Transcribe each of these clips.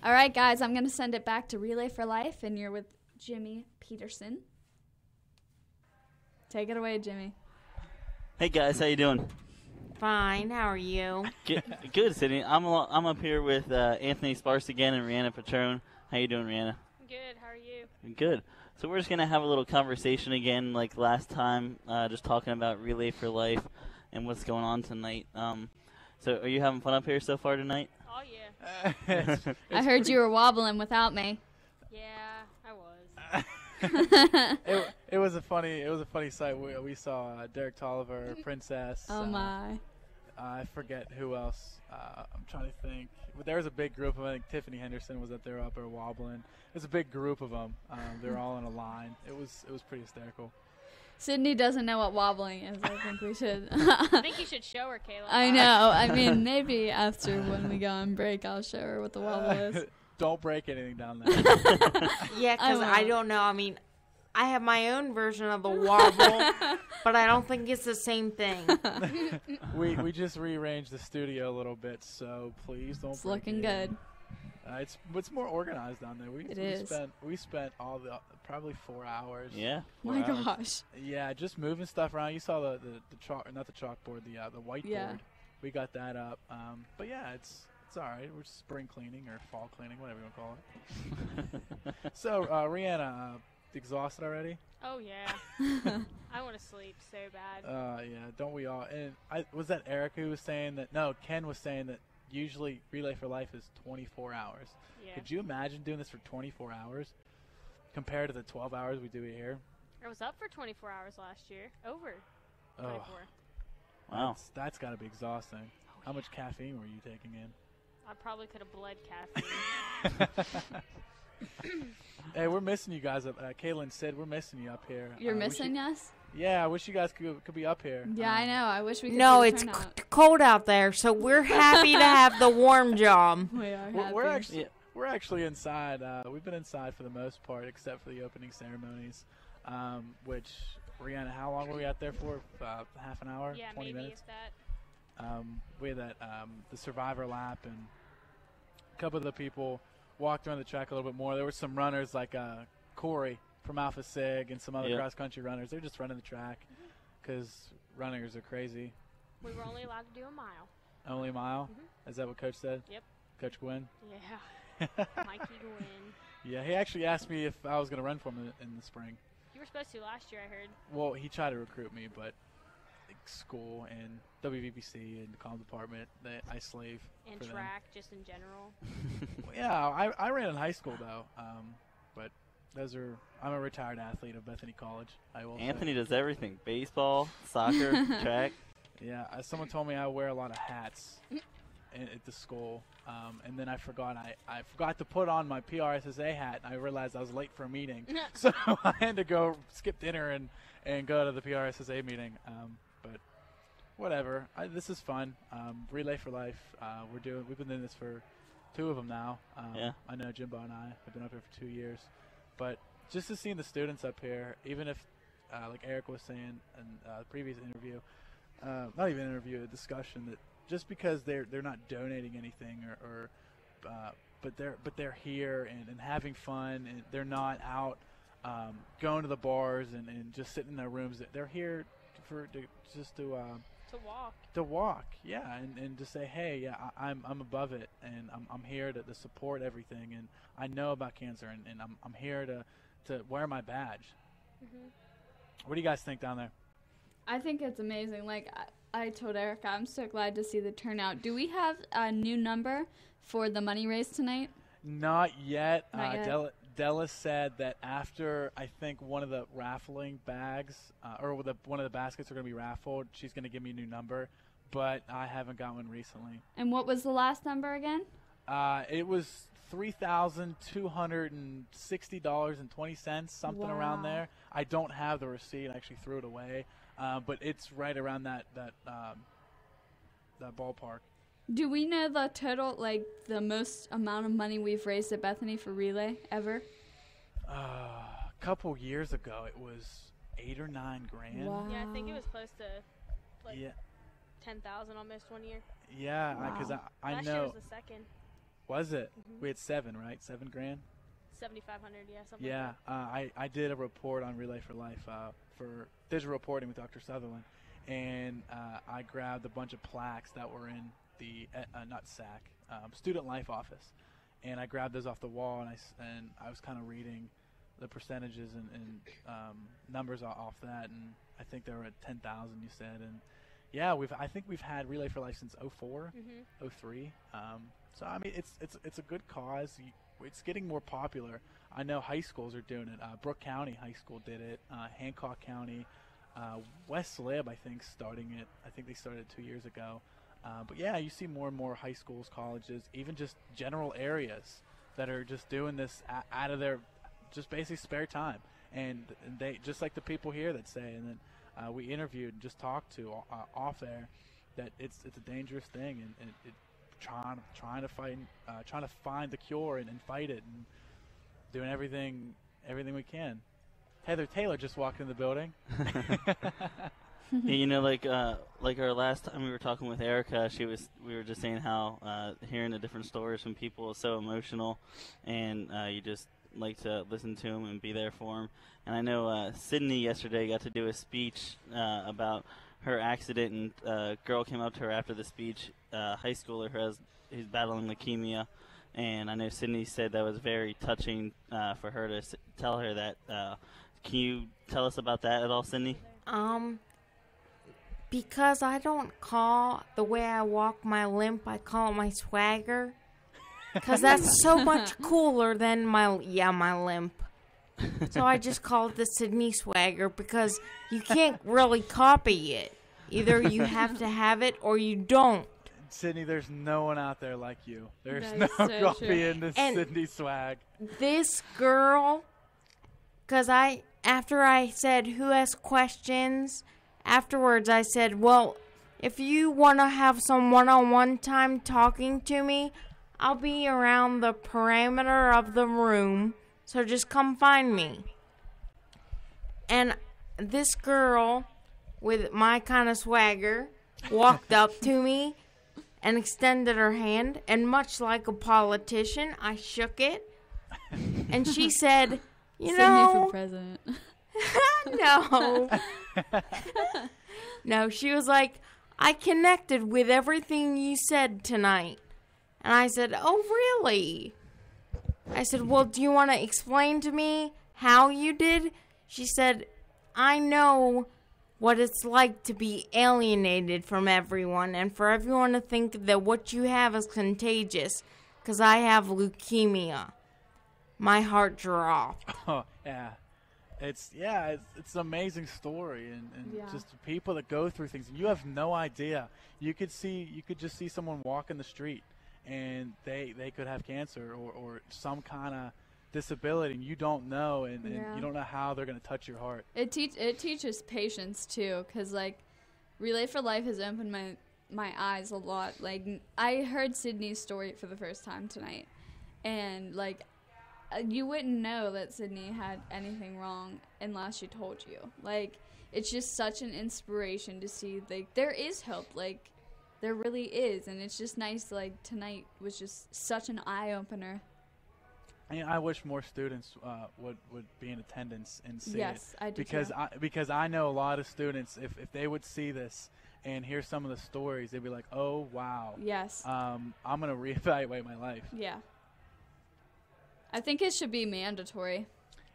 All right, guys, I'm going to send it back to Relay for Life, and you're with Jimmy Peterson. Take it away, Jimmy. Hey, guys, how you doing? Fine. How are you? Good, Sydney. I'm up here with Anthony Sparks again and Rhianna Petrone. How you doing, Rhianna? Good. How are you? Good. So we're just going to have a little conversation again like last time, just talking about Relay for Life and what's going on tonight. So are you having fun up here so far tonight? Oh, yeah. I heard you were wobbling without me. Yeah, I was. It was a funny sight. We saw Derek Tolliver, Princess. Oh, my. I forget who else. I'm trying to think. There was a big group of them. I think Tiffany Henderson was up there wobbling. There's a big group of them. They were all in a line. It was pretty hysterical. Sydney doesn't know what wobbling is. I think we should. I think you should show her, Kayla. I know. I mean, maybe after when we go on break, I'll show her what the wobble is. Don't break anything down there. Yeah, because I don't know. I mean, I have my own version of the wobble, but I don't think it's the same thing. We just rearranged the studio a little bit, so please don't. It's looking good. It's more organized down there. We spent probably 4 hours. Yeah. My gosh. Yeah, just moving stuff around. You saw the chalk, not the chalkboard, the whiteboard. Yeah. We got that up. But yeah, it's all right. We're spring cleaning or fall cleaning, whatever you want to call it. So, Rhianna, exhausted already? Oh, yeah. I want to sleep so bad. Yeah, don't we all? And was that Erica who was saying that? No, Ken was saying that usually Relay for Life is 24 hours. Yeah. Could you imagine doing this for 24 hours compared to the 12 hours we do here? I was up for 24 hours last year. Over 24. Wow. That's got to be exhausting. How much caffeine were you taking in? I probably could have bled caffeine. Hey, we're missing you guys. Kayla and Sid, we're missing you up here. You're missing us? Yeah, I wish you guys could be up here. Yeah, I know. I wish we could. No, it's cold out there, so we're happy to have the warm job. We are happy. We're actually inside. We've been inside for the most part, except for the opening ceremonies, which, Rhianna, how long were we out there for? Half an hour? Yeah, 20 maybe minutes? if that. We had that the Survivor lap, and a couple of the people walked around the track a little bit more. There were some runners like Corey from Alpha Sig and some other cross-country runners. They're just running the track because runners are crazy. We were only allowed to do a mile. Only a mile? Mm-hmm. Is that what Coach said? Yep. Coach Gwynn? Yeah. Mikey Gwynn. Yeah, he actually asked me if I was going to run for him in the spring. You were supposed to last year, I heard. Well, he tried to recruit me, but school and WVBC and the comm department, I slave and for track, just in general. Well, yeah, I ran in high school though, but I'm a retired athlete of Bethany College. Anthony does everything: baseball, soccer, track. Yeah, someone told me I wear a lot of hats at the school, and then I forgot to put on my PRSSA hat, and I realized I was late for a meeting, so I had to go skip dinner and go to the PRSSA meeting. But whatever, this is fun. Relay for Life. We've been doing this for 2 of them now. I know Jimbo and I have been up here for 2 years, but just to see the students up here, even if like Eric was saying in the previous interview, not even interview, a discussion, that just because they're not donating anything but they're here and having fun, and they're not out going to the bars and just sitting in their rooms. They're here to walk, yeah, and to say, hey, yeah, I'm above it, and I'm here to support everything, and I know about cancer, and I'm here to wear my badge. Mm-hmm. What do you guys think down there? I think it's amazing. Like I told Erica, I'm so glad to see the turnout. Do we have a new number for the money raise tonight? Not yet. Not yet. Della said that after, I think, one of the raffling bags or one of the baskets are going to be raffled, she's going to give me a new number, but I haven't got one recently. And what was the last number again? It was $3,260.20, something around there. I don't have the receipt. I actually threw it away, but it's right around that ballpark. Do we know the total, like the most amount of money we've raised at Bethany for Relay ever? A couple years ago, it was $8 or $9 grand. Wow. Yeah, I think it was close to 10,000 almost one year. Yeah, because I Last know. year was the second. Was it? Mhm. We had 7, right? 7 grand? 7,500, yeah, something Yeah. like I did a report on Relay for Life for digital reporting with Dr. Sutherland, and I grabbed a bunch of plaques that were in the not SAC, Student Life office, and I grabbed those off the wall, and I was kind of reading the percentages and numbers off that, and I think they were at 10,000. You said, and yeah, I think we've had Relay for Life since 04, that. 03. So I mean, it's a good cause. It's getting more popular. I know high schools are doing it. Brooke County High School did it. Hancock County, West Lib, I think, starting it. I think they started 2 years ago. But yeah, you see more and more high schools, colleges, even just general areas that are just doing this out of their just basically spare time. And they just like the people here that say, and then we interviewed and just talked to off air, that it's a dangerous thing, and trying to find the cure and fight it, and doing everything we can. Heather Taylor just walked in the building. Yeah, you know, like our last time we were talking with Erica, we were just saying how hearing the different stories from people is so emotional, and you just like to listen to them and be there for them. And I know Sydney yesterday got to do a speech about her accident, and a girl came up to her after the speech, high schooler who's battling leukemia, and I know Sydney said that was very touching for her to tell her that. Can you tell us about that at all, Sydney? Because I don't call the way I walk my limp, I call it my swagger. Because that's so much cooler than my limp. So I just call it the Sydney swagger, because you can't really copy it. Either you have to have it or you don't. Sydney, there's no one out there like you. There's That no is so copying this And- Sydney swag. This girl, because after I said, who has questions, afterwards I said, well, if you want to have some one-on-one time talking to me, I'll be around the perimeter of the room, so just come find me. And this girl, with my kind of swagger, walked up to me and extended her hand, and much like a politician, I shook it, and she said, you Sydney know, for president. no. No, she was like, I connected with everything you said tonight. And I said, oh, really? I said, well, do you want to explain to me how you did? She said, I know what it's like to be alienated from everyone, and for everyone to think that what you have is contagious, because I have leukemia. My heart dropped. Oh, yeah. It's an amazing story, and Yeah. just people that go through things. You have no idea. You could just see someone walk in the street, and they could have cancer or some kind of disability, and you don't know, and Yeah. you don't know how they're going to touch your heart. It teaches patience too, because like Relay for Life has opened my eyes a lot. Like I heard Sydney's story for the first time tonight, and like you wouldn't know that Sydney had anything wrong unless she told you. Like it's just such an inspiration to see like there is hope. Like there really is, and it's just nice. Like tonight was just such an eye opener. And I wish more students would be in attendance and see Yes, it. I do because too. because I know a lot of students, if they would see this and hear some of the stories, they'd be like, oh wow, Yes. I'm gonna reevaluate my life. Yeah. I think it should be mandatory.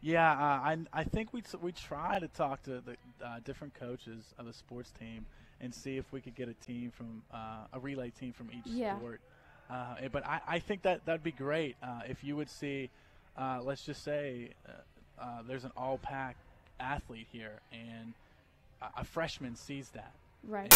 Yeah, I think we try to talk to the different coaches of the sports team and see if we could get a team from a relay team from each Yeah. sport. But I think that'd be great if you would see, let's just say, there's an all-pack athlete here, and a freshman sees that. Right.